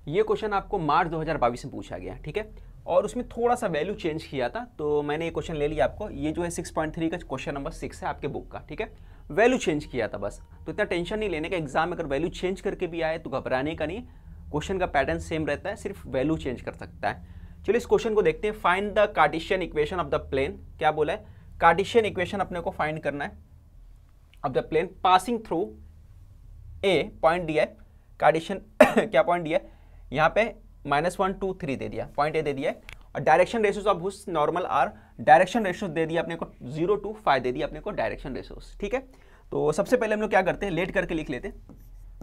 ये क्वेश्चन आपको मार्च 2022 में पूछा गया, ठीक है, और उसमें थोड़ा सा वैल्यू चेंज किया था, तो मैंने ये क्वेश्चन ले लिया आपको। ये जो है 6.3 का क्वेश्चन नंबर 6 है आपके बुक का, ठीक है, वैल्यू चेंज किया था बस, तो इतना टेंशन नहीं लेने का। एग्जाम में अगर वैल्यू चेंज करके भी आए तो घबराने का नहीं, क्वेश्चन का पैटर्न सेम रहता है, सिर्फ वैल्यू चेंज कर सकता है। चलिए इस क्वेश्चन को देखते हैं। Find the Cartesian equation of the plane. क्या बोला है? कार्टेशियन इक्वेशन अपने को फाइंड करना है of the plane passing through a, point दिया है कार्टेशियन क्या पॉइंट दिया है यहाँ पे -1 2 3 दे दिया, पॉइंट ए दे दिया है, और direction ratios of whose normal are, direction ratios दे दिया अपने को 0 to 5 दे दिया अपने को डायरेक्शन रेशियोज, ठीक है। तो सबसे पहले हम लोग क्या करते हैं, लेट करके लिख लेते हैं।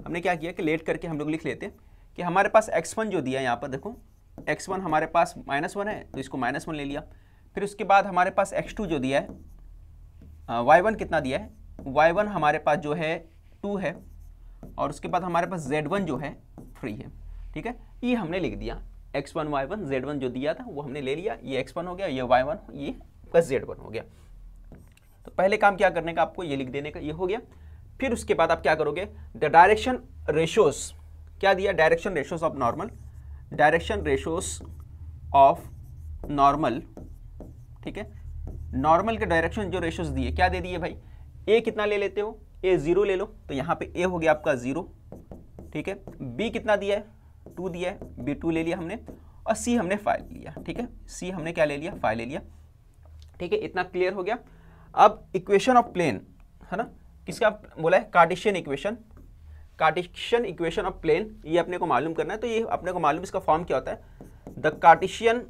हमने क्या किया कि लेट करके हम लोग लिख लेते हैं कि हमारे पास x1 जो दिया है यहाँ पर, देखो x1 हमारे पास -1 है, तो इसको -1 ले लिया। फिर उसके बाद हमारे पास x2 जो दिया है, y1 कितना दिया है, y1 हमारे पास जो है 2 है, और उसके बाद हमारे पास z1 जो है 3 है, ठीक है। ये हमने लिख दिया, x1 y1 z1 जो दिया था वो हमने ले लिया, ये x1 हो गया, ये y1, ये प्लस z1 हो गया। तो पहले काम क्या करने का आपको, ये लिख देने का, ये हो गया। फिर उसके बाद आप क्या करोगे, द डायरेक्शन रेशियोज, क्या दिया, direction ratios of normal, direction ratios of normal, ठीक है। नॉर्मल के डायरेक्शन जो रेशियोज दिए, क्या दे दिए भाई, ए कितना ले लेते हो, ए 0 ले लो, तो यहाँ पे ए हो गया आपका 0, ठीक है। बी कितना दिया है, 2 दिया है, बी 2 ले लिया हमने, और सी हमने 5 लिया, ठीक है। सी हमने क्या ले लिया, 5 ले लिया, ठीक है। इतना क्लियर हो गया। अब इक्वेशन ऑफ प्लेन है ना, किसका बोला है, Cartesian equation, Cartesian equation of plane, ये अपने को मालूम करना है। तो ये अपने को मालूम, इसका फॉर्म क्या होता है, the Cartesian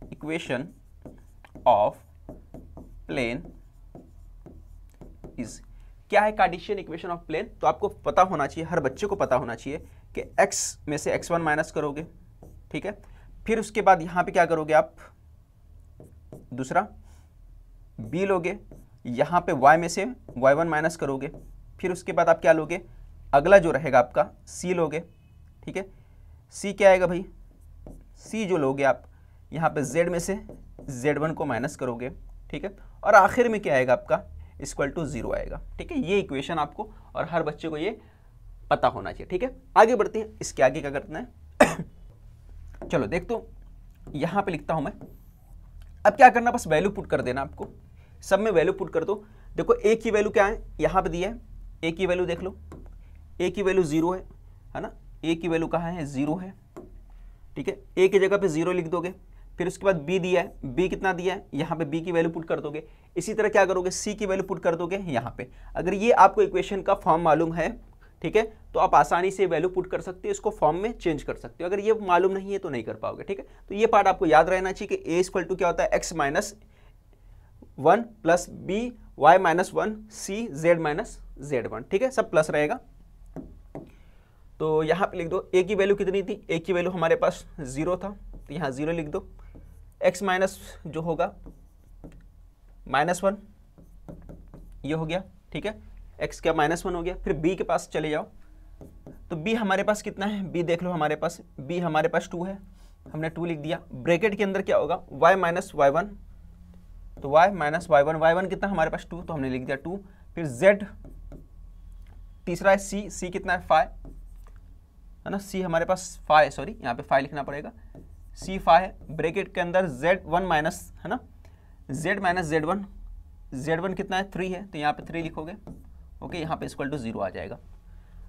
equation of plane is, क्या है कार्टेशियन इक्वेशन ऑफ प्लेन, तो आपको पता होना चाहिए, हर बच्चे को पता होना चाहिए कि x में से x1 माइनस करोगे, ठीक है। फिर उसके बाद यहाँ पे क्या करोगे आप, दूसरा b लोगे, यहाँ पे y में से y1 माइनस करोगे, फिर उसके बाद आप क्या लोगे, अगला जो रहेगा आपका c लोगे, ठीक है। c क्या आएगा भाई, c जो लोगे आप, यहाँ पे z में से z1 को माइनस करोगे, ठीक है, और आखिर में क्या आएगा आपका, इक्वल टू 0 आएगा, ठीक है। ये इक्वेशन आपको और हर बच्चे को ये पता होना चाहिए, ठीक है। आगे बढ़ते हैं, इसके आगे क्या करना है चलो देख, तो यहाँ पे लिखता हूँ मैं। अब क्या करना, बस वैल्यू पुट कर देना आपको, सब में वैल्यू पुट कर दो। देखो ए की वैल्यू क्या है, यहाँ पे दिया है, ए की वैल्यू देख लो, ए की वैल्यू 0 है ना, ए की वैल्यू कहाँ है, 0 है, ठीक है। ए की जगह पे 0 लिख दोगे। फिर उसके बाद बी दिया है, बी कितना दिया है, यहाँ पे बी की वैल्यू पुट कर दोगे। इसी तरह क्या करोगे, सी की वैल्यू पुट कर दोगे यहाँ पे। अगर ये आपको इक्वेशन का फॉर्म मालूम है, ठीक है, तो आप आसानी से वैल्यू पुट कर सकते हो, इसको फॉर्म में चेंज कर सकते हो। अगर ये मालूम नहीं है तो नहीं कर पाओगे, ठीक है। तो ये पार्ट आपको याद रहना चाहिए कि ए इक्वल टू क्या होता है, x minus 1 plus b y minus 1 c z minus z1, ठीक है, सब प्लस रहेगा। तो यहाँ पे लिख दो, ए की वैल्यू कितनी थी, ए की वैल्यू हमारे पास 0 था, तो यहाँ 0 लिख दो। x माइनस जो होगा -1, ये हो गया, ठीक है, x क्या -1 हो गया। फिर b के पास चले जाओ, तो b हमारे पास कितना है, b देख लो, हमारे पास b हमारे पास 2 है, हमने 2 लिख दिया। ब्रैकेट के अंदर क्या होगा, y माइनस y1, तो y माइनस y1, y1 कितना हमारे पास 2, तो हमने लिख दिया 2। फिर z, तीसरा है c, c कितना है 5 है ना, c हमारे पास 5, सॉरी यहाँ पे 5 लिखना पड़ेगा, c 5 है। ब्रैकेट के अंदर z1 माइनस है ना, z माइनस z1, z1 कितना है 3 है, तो यहाँ पे 3 लिखोगे, ओके, यहाँ पे इक्वल टू 0 आ जाएगा।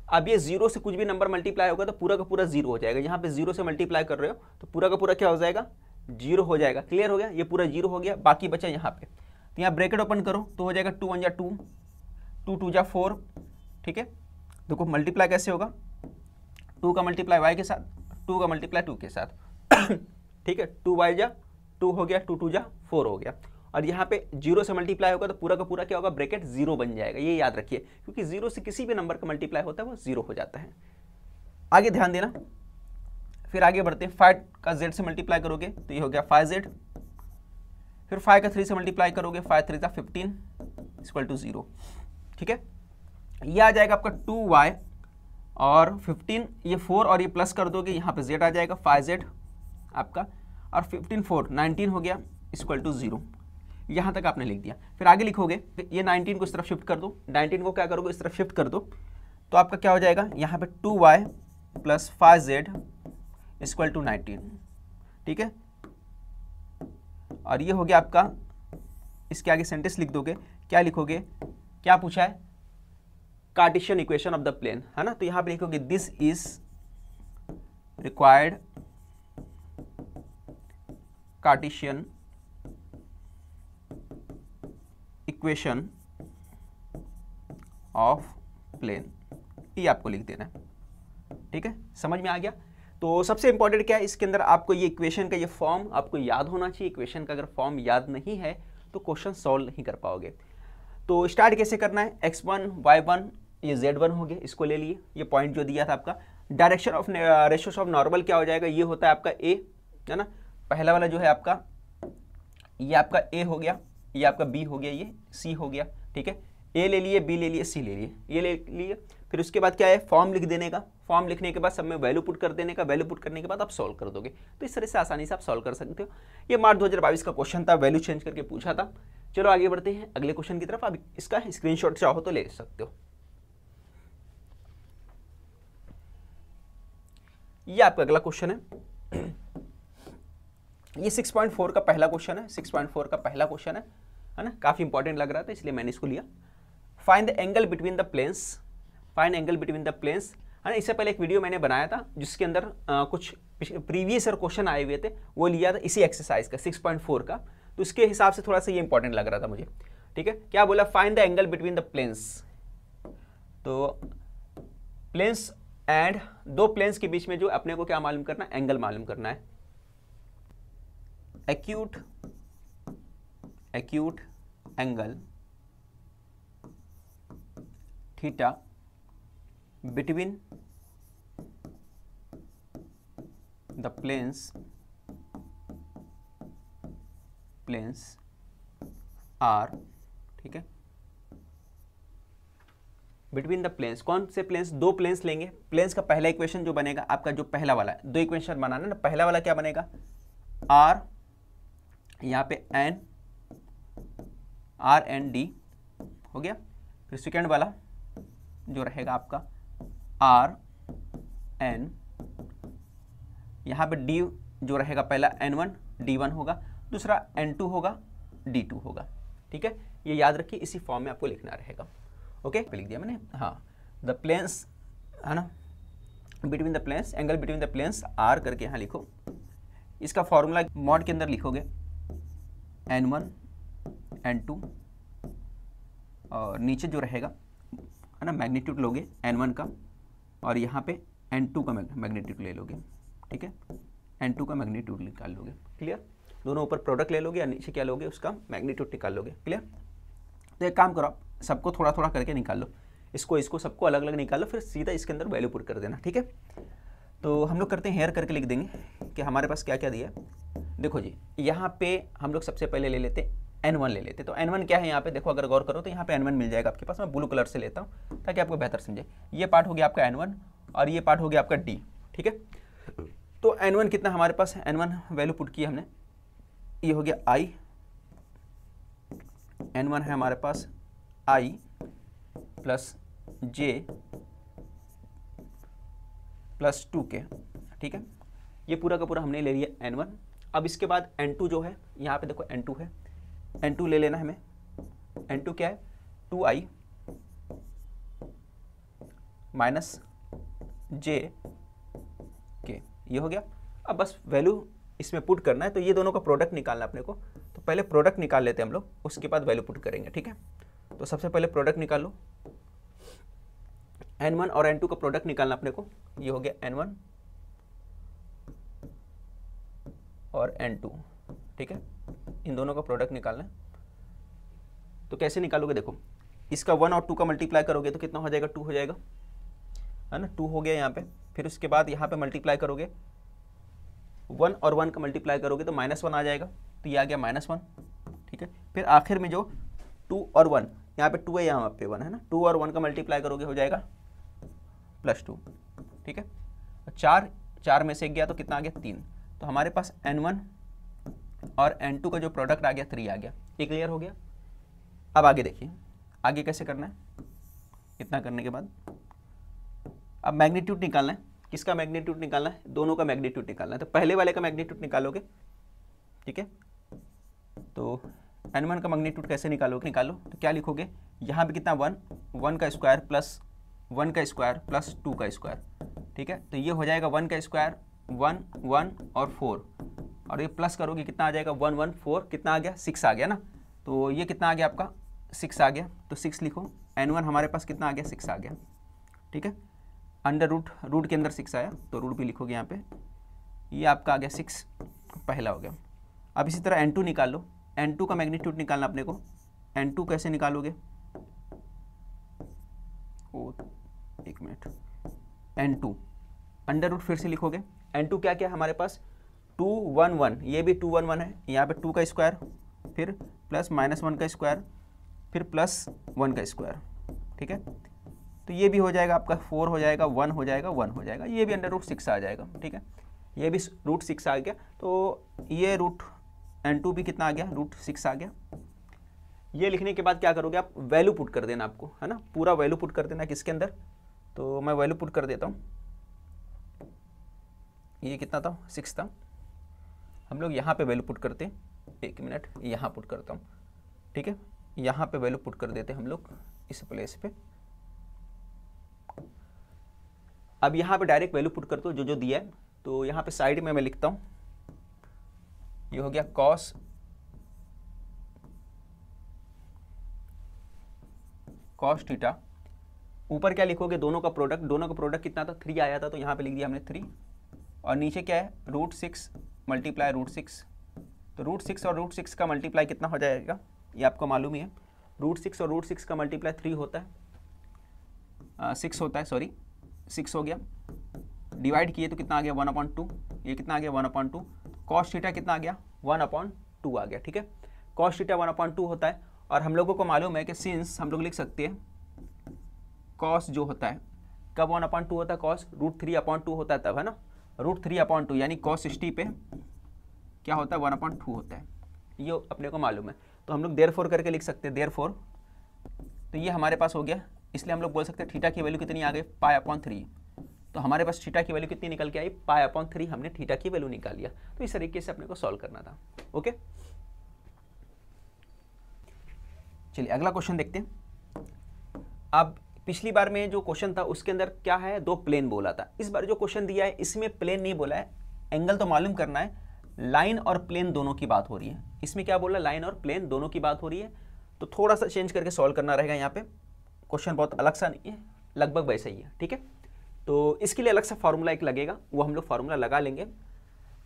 अब ये 0 से कुछ भी नंबर मल्टीप्लाई होगा तो पूरा का पूरा 0 हो जाएगा। यहाँ पे 0 से मल्टीप्लाई कर रहे हो तो पूरा का पूरा क्या हो जाएगा, 0 हो जाएगा। क्लियर हो गया, ये पूरा 0 हो गया, बाकी बचा यहाँ पे। तो यहाँ ब्रैकेट ओपन करो तो हो जाएगा 2 1 जा 2, 2 2 जा 4, ठीक है। देखो मल्टीप्लाई कैसे होगा, 2 का मल्टीप्लाई y के साथ, 2 का मल्टीप्लाई 2 के साथ ठीक है, 2y जा 2 हो गया, 2 2 जा 4 हो गया। और यहाँ पे 0 से मल्टीप्लाई होगा तो पूरा का पूरा क्या होगा, ब्रैकेट 0 बन जाएगा, ये याद रखिए, क्योंकि 0 से किसी भी नंबर का मल्टीप्लाई होता है वो 0 हो जाता है। आगे ध्यान देना, फिर आगे बढ़ते हैं। 5 का z से मल्टीप्लाई करोगे तो ये हो गया 5z, फिर 5 का 3 से मल्टीप्लाई करोगे, 5 3 15 इक्वल टू 0, ठीक है। ये आ जाएगा आपका 2y और 15, ये 4 और ये प्लस कर दोगे, यहाँ पे z आ जाएगा 5z आपका, और 15 4 19 हो गया इक्वल टू 0। यहाँ तक आपने लिख दिया। फिर आगे लिखोगे, ये 19 को इस तरफ शिफ्ट कर दो, 19 को क्या करोगे इस तरफ शिफ्ट कर दो, तो आपका क्या हो जाएगा यहाँ पे 2y + 5z = 19, ठीक है। और ये हो गया आपका, इसके आगे सेंटेंस लिख दोगे, क्या लिखोगे, क्या पूछा है, Cartesian equation of the plane, है ना। तो यहाँ पे लिखोगे this is required Cartesian equation of plane, ये आपको लिख देना है, ठीक है। समझ में आ गया। तो सबसे इंपॉर्टेंट क्या है इसके अंदर, आपको ये इक्वेशन का ये फॉर्म आपको याद होना चाहिए। इक्वेशन का अगर फॉर्म याद नहीं है तो क्वेश्चन सॉल्व नहीं कर पाओगे। तो स्टार्ट कैसे करना है, x1 y1 ये z1 हो गया, इसको ले लिए, ये पॉइंट जो दिया था आपका। Direction of ratios of normal क्या हो जाएगा, ये होता है आपका a, है ना। पहला वाला जो है आपका, ये आपका a हो गया, ये आपका b हो गया, ये c हो गया, ठीक है। a ले लिए, b ले लिए, c ले लिए, ये ले लिए। फिर उसके बाद क्या है, फॉर्म लिख देने का, फॉर्म लिखने के बाद सब में वैल्यू पुट कर देने का, वैल्यू पुट करने के बाद आप सॉल्व कर दोगे। तो इस तरह से आसानी से आप सॉल्व कर सकते हो। ये मार्च 2022 का क्वेश्चन था, वैल्यू चेंज करके पूछा था। चलो आगे बढ़ते हैं अगले क्वेश्चन की तरफ। अब इसका स्क्रीनशॉट चाहो तो ले सकते हो। ये आपका अगला क्वेश्चन है, ये 6.4 का पहला क्वेश्चन है, 6.4 का पहला क्वेश्चन है ना। काफी इंपॉर्टेंट लग रहा था इसलिए मैंने इसको लिया। Find the angle between the planes, find angle between the planes, है ना। इससे पहले एक वीडियो मैंने बनाया था जिसके अंदर कुछ प्रीवियस ईयर क्वेश्चन आए हुए थे, वो लिया था इसी एक्सरसाइज का 6.4 का। तो इसके हिसाब से थोड़ा सा ये इंपॉर्टेंट लग रहा था मुझे, ठीक है। क्या बोला, find the angle between the planes. तो प्लेन्स एंड दो प्लेन्स के बीच में जो अपने को क्या मालूम करना है, एंगल मालूम करना है। Acute angle theta between the planes are, ठीक है। बिटवीन द प्लेन्स, कौन से प्लेन्स, दो प्लेन्स लेंगे। प्लेन्स का पहला इक्वेशन जो बनेगा आपका, जो पहला वाला है, दो इक्वेशन बनाना ना। पहला वाला क्या बनेगा, आर, यहाँ पे एन, आर एन डी हो गया। फिर सेकेंड वाला जो रहेगा आपका आर एन, यहाँ पे डी जो रहेगा पहला N1 D1 होगा, दूसरा N2 होगा D2 होगा, ठीक है। ये याद रखिए, इसी फॉर्म में आपको लिखना रहेगा। ओके, लिख दिया मैंने, हाँ। द प्लेन्स, है ना, between the planes, angle between the planes are करके यहाँ लिखो। इसका फॉर्मूला मॉड के अंदर लिखोगे N1 N2, और नीचे जो रहेगा, है ना, मैग्नीट्यूड लोगे N1 का, और यहाँ पे N2 का मैग्नीट्यूड ले लोगे, ठीक है। N2 का मैग्नीट्यूड निकाल लोगे, क्लियर। दोनों ऊपर प्रोडक्ट ले लोगे और नीचे क्या लोगे, उसका मैग्नीट्यूड निकाल लोगे, क्लियर। तो एक काम करो, सबको थोड़ा थोड़ा करके निकाल लो, इसको सबको अलग अलग निकाल लो, फिर सीधा इसके अंदर वैल्यू पुट कर देना, ठीक है। तो हम लोग करते हैं, हेयर करके लिख देंगे कि हमारे पास क्या क्या दिया है। देखो जी, यहाँ पे हम लोग सबसे पहले ले लेते N1 ले लेते। तो N1 क्या है यहाँ पे, देखो अगर गौर करो तो यहाँ पे N1 मिल जाएगा आपके पास। मैं ब्लू कलर से लेता हूँ ताकि आपको बेहतर समझे। ये पार्ट हो गया आपका N1 और ये पार्ट हो गया आपका D, ठीक है। तो N1 कितना हमारे पास है, N1 वैल्यू पुट किया हमने, ये हो गया I, N1 है हमारे पास I plus J plus 2K, ठीक है। ये पूरा का पूरा हमने ले लिया N1। अब इसके बाद N2 जो है, यहाँ पे देखो N2 है, N2 ले लेना हमें। N2 क्या है, 2I माइनस JK, ये हो गया। अब बस वैल्यू इसमें पुट करना है, तो ये दोनों का प्रोडक्ट निकालना है अपने को। तो पहले प्रोडक्ट निकाल लेते हैं हम लोग, उसके बाद वैल्यू पुट करेंगे, ठीक है। तो सबसे पहले प्रोडक्ट निकाल लो, N1 और N2 का प्रोडक्ट निकालना अपने को। ये हो गया N1 और N2, ठीक है। इन दोनों का प्रोडक्ट निकालना है। तो कैसे निकालोगे, देखो इसका 1 और 2 का मल्टीप्लाई करोगे तो कितना हो जाएगा, 2 हो जाएगा, है ना। 2 हो गया यहाँ पे। फिर उसके बाद यहाँ पे मल्टीप्लाई करोगे, 1 और 1 का मल्टीप्लाई करोगे तो -1 आ जाएगा, तो ये आ गया -1, ठीक है। फिर आखिर में जो 2 और 1, यहाँ पे 2 है, यहाँ पे 1 है ना, 2 और 1 का मल्टीप्लाई करोगे हो जाएगा +2, ठीक है। 4 में से 1 गया तो कितना आ गया, 3। तो हमारे पास N1 और N2 का जो प्रोडक्ट आ गया 3 आ गया। ये क्लियर हो गया। अब आगे देखिए, आगे कैसे करना है। इतना करने के बाद अब मैग्नीट्यूड निकालना है। किसका मैग्नीट्यूड निकालना है? दोनों का मैग्नीट्यूड निकालना है। तो पहले वाले का मैग्नीट्यूड निकालोगे, ठीक है। तो N1 का मैग्नीट्यूड कैसे निकालोगे? निकालो तो क्या लिखोगे, यहाँ पे कितना 1 का स्क्वायर प्लस 1 का स्क्वायर प्लस 2 का स्क्वायर, ठीक है। तो ये हो जाएगा 1 का स्क्वायर 1 1 और 4, और ये प्लस करोगे कितना आ जाएगा 1 1 4, कितना आ गया 6 आ गया ना। तो ये कितना आ गया आपका 6 आ गया। तो 6 लिखो। N1 हमारे पास कितना आ गया 6 आ गया, ठीक है। अंडर रूट के अंदर 6 आया तो रूट भी लिखोगे यहाँ पे। ये आपका आ गया 6, पहला हो गया। अब इसी तरह N2 निकाल लो। N2 का मैग्नीट्यूड निकालना अपने को। N2 कैसे निकालोगे? एक मिनट। N2 अंडर रूट फिर से लिखोगे। N2 क्या क्या हमारे पास 2 1 1, ये भी 2 1 1 है। यहाँ पे 2 का स्क्वायर, फिर प्लस -1 का स्क्वायर, फिर प्लस 1 का स्क्वायर, ठीक है। तो ये भी हो जाएगा आपका 4 हो जाएगा, 1 हो जाएगा, 1 हो जाएगा। ये भी अंडर रूट 6 आ जाएगा, ठीक है। ये भी रूट 6 आ गया। तो ये रूट N2 भी कितना आ गया, रूट 6 आ गया। ये लिखने के बाद क्या करोगे आप, वैल्यू पुट कर देना आपको, है ना। पूरा वैल्यू पुट कर देना किसके अंदर। तो मैं वैल्यू पुट कर देता हूँ। ये कितना था 6 था। हम लोग यहाँ पे वैल्यू पुट करते हैं। एक मिनट, यहाँ पुट करता हूँ, ठीक है। यहाँ पे वैल्यू पुट कर देते हम लोग इस प्लेस पे। अब यहाँ पे डायरेक्ट वैल्यू पुट कर दो जो जो दिया है। तो यहाँ पे साइड में मैं लिखता हूँ, ये हो गया कॉस थीटा। ऊपर क्या लिखोगे, दोनों का प्रोडक्ट कितना था 3 आया था, तो यहाँ पे लिख दिया हमने 3। और नीचे क्या है रूट 6 मल्टीप्लाई रूट 6। तो रूट 6 और रूट 6 का मल्टीप्लाई कितना हो जाएगा, ये आपको मालूम ही है। रूट 6 और रूट 6 का मल्टीप्लाई 3 होता है, 6 होता है, सॉरी 6 हो गया। डिवाइड किए तो कितना आ गया 1/2। ये कितना आ गया 1/2। कॉस थीटा कितना आ गया 1/2 आ गया, ठीक है। कॉस थीटा 1/2 होता है। और हम लोगों को मालूम है कि सिंस हम लोग लिख सकते हैं कॉस जो होता है कब 1/2 होता है, कॉस √3/2 होता है तब, है ना। √3/2 यानी कॉस 60 पे क्या होता है 1/2 होता है, ये अपने को मालूम है। तो हम लोग देयरफॉर करके लिख सकते हैं देयरफॉर। तो ये हमारे पास हो गया। इसलिए हम लोग बोल सकते हैं थीटा की वैल्यू कितनी आ गई π/3। तो हमारे पास थीटा की वैल्यू कितनी निकल के आई π/3, हमने थीटा की वैल्यू निकाल लिया। तो इस तरीके से अपने को सॉल्व करना था। ओके, चलिए अगला क्वेश्चन देखते हैं। अब पिछली बार में जो क्वेश्चन था उसके अंदर क्या है, 2 प्लेन बोला था। इस बार जो क्वेश्चन दिया है इसमें प्लेन नहीं बोला है, एंगल तो मालूम करना है। लाइन और प्लेन दोनों की बात हो रही है। इसमें क्या बोला, लाइन और प्लेन दोनों की बात हो रही है। तो थोड़ा सा चेंज करके सॉल्व करना रहेगा। यहाँ पे क्वेश्चन बहुत अलग सा नहीं है, लगभग वैसा ही है, ठीक है। तो इसके लिए अलग सा फार्मूला एक लगेगा, वो हम लोग फार्मूला लगा लेंगे।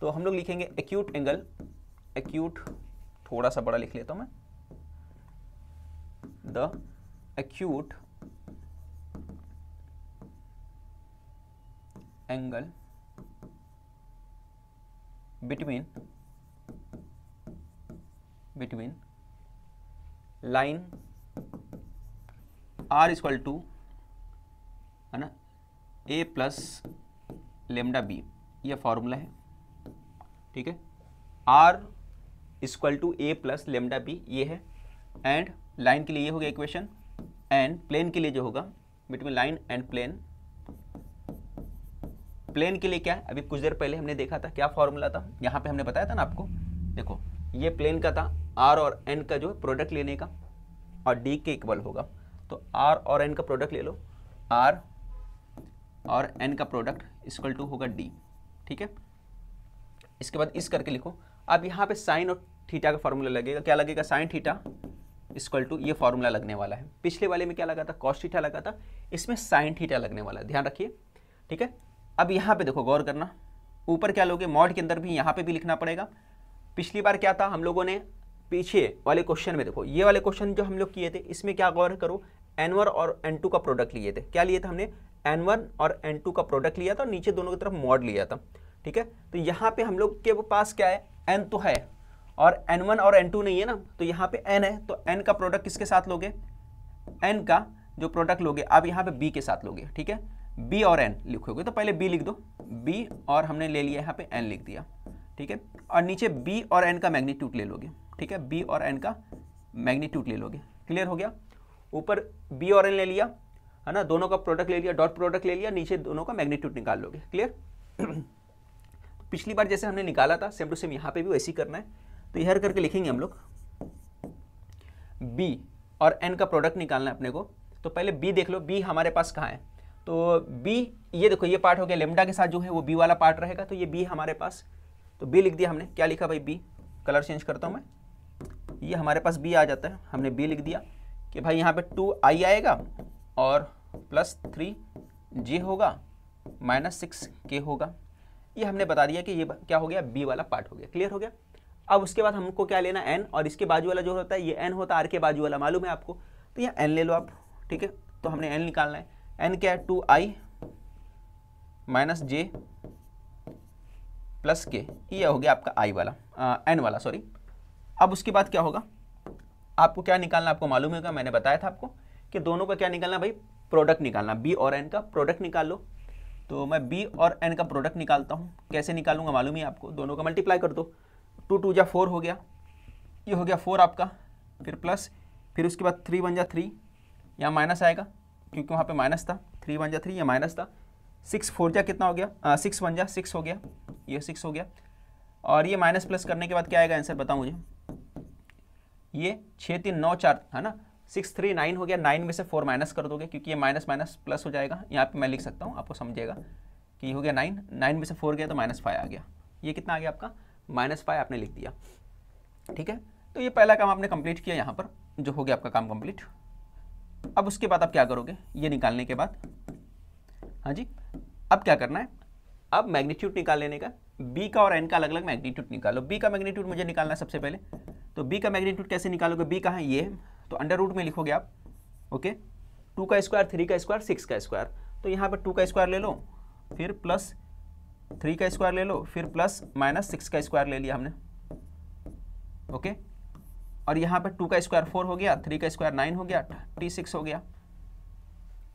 तो हम लोग लिखेंगे एक्यूट एंगल, एक्यूट थोड़ा सा बड़ा लिख लेता हूँ मैं, the acute angle between line r equal to, है ना, a प्लस लेमडा बी, ये फॉर्मूला है, ठीक है। r equal to a plus lambda b ये है। एंड लाइन के लिए ये हो गया इक्वेशन, एंड प्लेन के लिए जो होगा between line and plane. Plane के लिए क्या है, अभी कुछ देर पहले हमने देखा था, क्या फॉर्मूला था, यहाँ पे हमने बताया था ना आपको। देखो ये प्लेन का था, आर और एन का जो प्रोडक्ट लेने का, और डी के इक्वल होगा। तो आर और एन का प्रोडक्ट ले लो, आर और एन का प्रोडक्ट इक्वल टू होगा डी, ठीक है। इसके बाद इस करके लिखो। अब यहाँ पे साइन और थीटा का फॉर्मूला लगेगा। क्या लगेगा, साइन थीटा इक्वल टू, ये फॉर्मूला लगने वाला है। पिछले वाले में क्या लगा था, कॉस थीटा लगा था, इसमें साइन थीटा लगने वाला है, ध्यान रखिए, ठीक है। अब यहाँ पे देखो गौर करना, ऊपर क्या लोगे, मॉड के अंदर भी यहाँ पे भी लिखना पड़ेगा। पिछली बार क्या था, हम लोगों ने पीछे वाले क्वेश्चन में देखो, ये वाले क्वेश्चन जो हम लोग किए थे इसमें क्या गौर करो, N1 और N2 का प्रोडक्ट लिए थे। क्या लिए थे हमने, N1 और N2 का प्रोडक्ट लिया था, और नीचे दोनों की तरफ मॉड लिया था, ठीक है। तो यहाँ पे हम लोग के पास क्या है, N तो है और N1 और N2 नहीं है ना, तो यहाँ पे N है। तो N का प्रोडक्ट किसके साथ लोगे, N का जो प्रोडक्ट लोगे आप यहाँ पे B के साथ लोगे, ठीक है। B और N लिखोगे तो पहले B लिख दो, B और हमने ले लिया यहाँ पे N लिख दिया, ठीक ठीक है, और नीचे बी और एन का मैग्नीट्यूड ले लोगे, ठीक है, बी और एन का मैग्नीट्यूड ले लोगे। क्लियर हो गया, ऊपर बी और एन ले लिया है ना, दोनों का प्रोडक्ट ले लिया, डॉट प्रोडक्ट ले लिया, नीचे दोनों का मैग्नीट्यूड निकाल लोगे। क्लियर पिछली बार जैसे हमने निकाला था सेम टू सेम यहाँ पे भी वैसे ही करना है। तो यह करके लिखेंगे हम लोग, बी और एन का प्रोडक्ट निकालना है अपने को। तो पहले बी देख लो, बी हमारे पास कहाँ है, तो बी ये देखो, ये पार्ट हो गया लेमडा के साथ जो है वो बी वाला पार्ट रहेगा, तो ये बी हमारे पास, तो बी लिख दिया हमने। क्या लिखा भाई, बी, कलर चेंज करता हूँ मैं, ये हमारे पास बी आ जाता है, हमने बी लिख दिया कि भाई यहाँ पे 2i आएगा और प्लस 3j होगा माइनस 6k होगा। ये हमने बता दिया कि ये क्या हो गया, बी वाला पार्ट हो गया। क्लियर हो गया। अब उसके बाद हमको क्या लेना, एन, और इसके बाजू वाला जो होता है ये एन होता है, आर के बाजू वाला मालूम है आपको, तो यहाँ एन ले लो आप, ठीक है। तो हमने एन निकालना है, एन क्या है, 2i minus j plus k, ये हो गया आपका आई वाला, एन वाला सॉरी। अब उसके बाद क्या होगा, आपको क्या निकालना, आपको मालूम होगा, मैंने बताया था आपको कि दोनों का क्या निकालना भाई, प्रोडक्ट निकालना, बी और एन का प्रोडक्ट निकाल लो। तो मैं बी और एन का प्रोडक्ट निकालता हूँ, कैसे निकालूंगा मालूम है आपको, दोनों का मल्टीप्लाई कर दो, 2 2 जा 4 हो गया, ये हो गया 4 आपका, फिर प्लस, फिर उसके बाद 3 1 जा 3, यहाँ माइनस आएगा क्योंकि वहाँ पे माइनस था, 3 1 जा 3, ये माइनस था, 6 4 जा कितना हो गया, 6 1 जा 6 हो गया, ये 6 हो गया, और ये माइनस प्लस करने के बाद क्या आएगा आंसर बताओ मुझे, ये 6 3 9 4 है ना, 6 3 9 हो गया, 9 में से 4 माइनस कर दोगे क्योंकि ये माइनस माइनस प्लस हो जाएगा, यहाँ पे मैं लिख सकता हूँ, आपको समझेगा कि ये हो गया 9, 9 में से 4 गया तो -5 आ गया, ये कितना आ गया आपका, -5 आपने लिख दिया। ठीक है, तो ये पहला काम आपने कंप्लीट किया, यहाँ पर जो हो गया आपका काम कंप्लीट। अब उसके बाद आप क्या करोगे, ये निकालने के बाद, हाँ जी, अब क्या करना है, अब मैग्नीट्यूड निकाल लेने का, बी का और एन का अलग अलग मैग्नीट्यूड निकालो। बी का मैग्नीट्यूड मुझे निकालना है सबसे पहले, तो बी का मैग्नीट्यूड कैसे निकालोगे, बी कहाँ है, ये, तो अंडर रूट में लिखोगे आप, ओके, 2 का स्क्वायर, 3 का स्क्वायर, 6 का स्क्वायर, तो यहाँ पर 2 का स्क्वायर ले लो, फिर प्लस 3 का स्क्वायर ले लो, फिर प्लस माइनस 6 का स्क्वायर ले लिया हमने, ओके, और यहाँ पर 2 का स्क्वायर 4 हो गया, 3 का स्क्वायर 9 हो गया, 36 हो गया।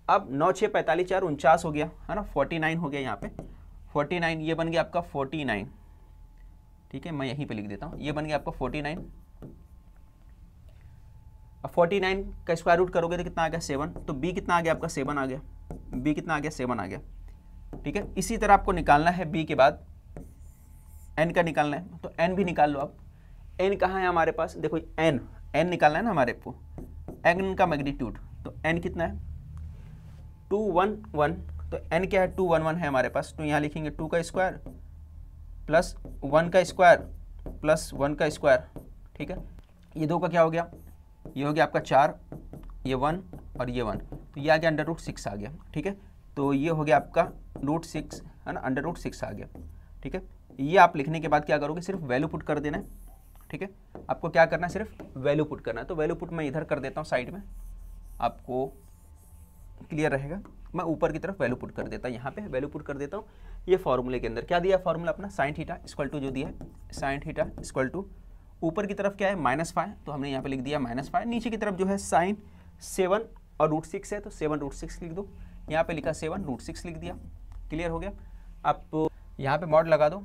अब 9 6 45 4 49 हो गया, है ना, 49 हो गया, यहाँ पे 49, ये बन गया आपका 49, ठीक है, मैं यहीं पे लिख देता हूँ, ये बन गया आपका 49। अब 49 का स्क्वायर रूट करोगे तो कितना आ गया, 7, तो बी कितना आ गया आपका, 7 आ गया, बी कितना आ गया, 7 आ गया। ठीक है, इसी तरह आपको निकालना है बी के बाद एन का निकालना है, तो एन भी निकाल लो आप। एन कहाँ है हमारे पास, देखो एन निकालना है ना हमारे को, एन का मैग्नीट्यूड, तो एन कितना है 211, तो एन क्या है 211 है हमारे पास, तो यहाँ लिखेंगे 2 का स्क्वायर प्लस 1 का स्क्वायर प्लस 1 का स्क्वायर। ठीक है, ये 2 का क्या हो गया, ये हो गया आपका 4, ये 1 और ये 1, तो ये आ गया √6 आ गया। ठीक है, तो ये हो गया आपका √6, है ना, √6 आ गया। ठीक है, ये आप लिखने के बाद क्या करोगे, सिर्फ वैल्यू पुट कर देना है। ठीक है, आपको क्या करना है, सिर्फ वैल्यू पुट करना है, तो वैल्यू पुट मैं इधर कर देता हूँ साइड में, आपको क्लियर रहेगा। मैं ऊपर की तरफ वैल्यू पुट कर देता हूँ, यहाँ पे वैल्यू पुट कर देता हूँ। ये फॉर्मूले के अंदर क्या दिया, फॉर्मूला अपना sin थीटा इक्वल टू जो दिया है, sin थीटा इक्वल टू ऊपर की तरफ क्या है -5, तो हमने यहाँ पे लिख दिया -5, नीचे की तरफ जो है sin 7 और √6 है, तो 7 √6 लिख दो, यहाँ पे लिखा 7 √6 लिख दिया। क्लियर हो गया। आप यहाँ पे मॉड लगा दो।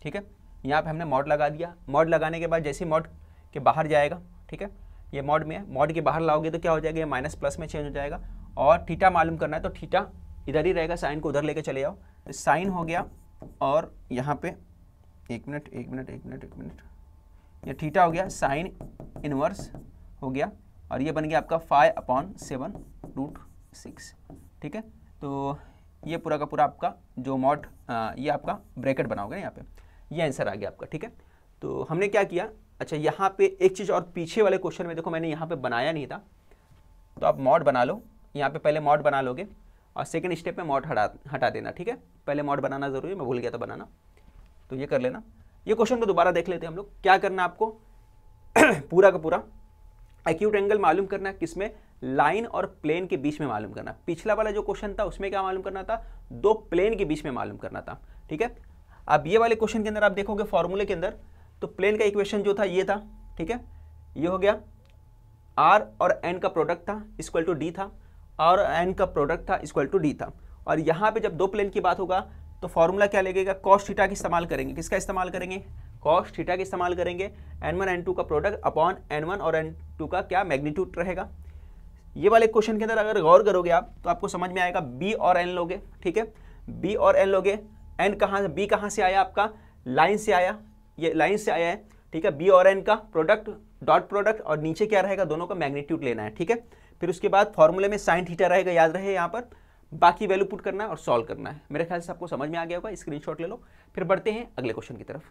ठीक है, यहाँ पे हमने मॉड लगा दिया, मॉड लगाने के बाद जैसे मॉड के बाहर जाएगा, ठीक है, ये मॉड में है, मॉड के बाहर लाओगे तो क्या हो जाएगा, ये माइनस प्लस में चेंज हो जाएगा। और थीटा मालूम करना है तो थीटा इधर ही रहेगा, साइन को उधर लेके चले जाओ, साइन हो गया, और यहाँ पे एक मिनट, ये थीटा हो गया, साइन इनवर्स हो गया, और ये बन गया आपका 5/7 √6। ठीक है, तो ये पूरा का पूरा आपका जो मॉड, ये आपका ब्रैकेट बनाओगे यहाँ पे, ये आंसर आ गया आपका। ठीक है, तो हमने क्या किया, अच्छा यहाँ पे एक चीज़ और, पीछे वाले क्वेश्चन में देखो मैंने यहाँ पे बनाया नहीं था, तो आप मॉड बना लो, यहाँ पे पहले मॉड बना लोगे और सेकंड स्टेप में मॉड हटा देना। ठीक है, पहले मॉड बनाना जरूरी है, मैं भूल गया था बनाना, तो ये कर लेना। ये क्वेश्चन को दोबारा देख लेते हैं हम लोग। क्या करना है आपको पूरा का पूरा एक्यूट एंगल मालूम करना है, किसमें, लाइन और प्लेन के बीच में मालूम करना। पिछला वाला जो क्वेश्चन था उसमें क्या मालूम करना था, 2 प्लेन के बीच में मालूम करना था। ठीक है, अब ये वाले क्वेश्चन के अंदर आप देखोगे फॉर्मूले के अंदर, तो प्लेन का इक्वेशन जो था ये था। ठीक है, ये हो गया r और n का प्रोडक्ट था इक्वल टू d था, और n का प्रोडक्ट था इक्वल टू d था। और यहाँ पे जब 2 प्लेन की बात होगा तो फॉर्मूला क्या लगेगा, cos थीटा का इस्तेमाल करेंगे। किसका इस्तेमाल करेंगे, कॉस थीटा का इस्तेमाल करेंगे, n1 n2 का प्रोडक्ट अपॉन n1 और n2 का क्या मैग्नीट्यूड रहेगा। ये वाले क्वेश्चन के अंदर अगर गौर करोगे आप तो आपको समझ में आएगा, b और n लोगे, ठीक है, b और n लोगे, n कहाँ से, b कहाँ से आया आपका, लाइन से आया, ये लाइन से आया है, ठीक है, b और n का प्रोडक्ट डॉट प्रोडक्ट और नीचे क्या रहेगा, दोनों का मैग्नीट्यूड लेना है, ठीक है। फिर उसके बाद फॉर्मूले में साइन थीटा रहेगा, याद रहे यहाँ पर, बाकी वैल्यू पुट करना है और सॉल्व करना है। मेरे ख्याल से आपको समझ में आ गया होगा, स्क्रीनशॉट ले लो। फिर बढ़ते हैं अगले क्वेश्चन की तरफ।